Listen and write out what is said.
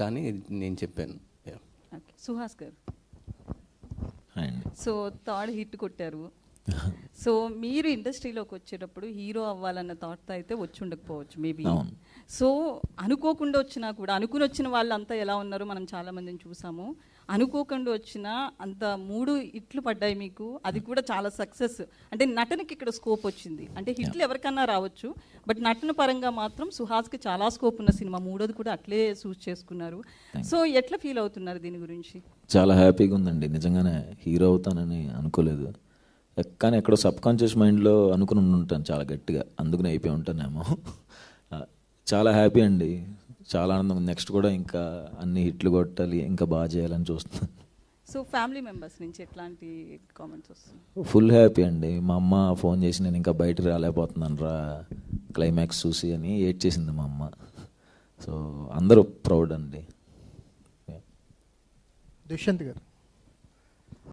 కానీ నేను చెప్పాను. ఓకే, సుహాస్ గారు. అండి సో థర్డ్ హిట్ కొట్టారు. సో మీరు ఇండస్ట్రీలోకి వచ్చేటప్పుడు హీరో అవ్వాలన్న థాట్తో అయితే వచ్చి ఉండకపోవచ్చు మేబీ. అవును. సో అనుకోకుండా వచ్చినా కూడా, అనుకుని వచ్చిన వాళ్ళంతా ఎలా ఉన్నారో మనం చాలా మందిని చూసాము. అనుకోకుండా వచ్చిన అంత 3 హిట్లు పడ్డాయి మీకు, అది కూడా చాలా సక్సెస్. అంటే నటనకి ఇక్కడ స్కోప్ వచ్చింది. అంటే హిట్లు ఎవరికన్నా రావచ్చు, బట్ నటన పరంగా మాత్రం సుహాస్కి చాలా స్కోప్ ఉన్న సినిమా. 3వది కూడా అట్లే చూస్ చేసుకున్నారు. సో ఎట్లా ఫీల్ అవుతున్నారు దీని గురించి? చాలా హ్యాపీగా ఉందండి. నిజంగానే హీరో అవుతానని అనుకోలేదు, కానీ ఎక్కడో సబ్ కాన్షియస్ మైండ్లో అనుకుని ఉంటాను చాలా గట్టిగా, అందుకనే అయిపోయి ఉంటానేమో. చాలా హ్యాపీ అండి, చాలా ఆనందం. నెక్స్ట్ కూడా ఇంకా అన్ని హిట్లు కొట్టాలి, ఇంకా బాగా చేయాలని చూస్తున్నాను. సో ఫ్యామిలీ మెంబర్స్ నుంచి ఎట్లాంటి కామెంట్స్ వస్తున్నాయి? ఫుల్ హ్యాపీ అండి. మా అమ్మ ఫోన్ చేసి నేను ఇంకా బయటకు రాలేకపోతున్నాను రా క్లైమాక్స్ చూసి అని ఏడ్ చేసింది మా అమ్మ. సో అందరూ ప్రౌడ్ అండి. దుష్యంత్ గారు.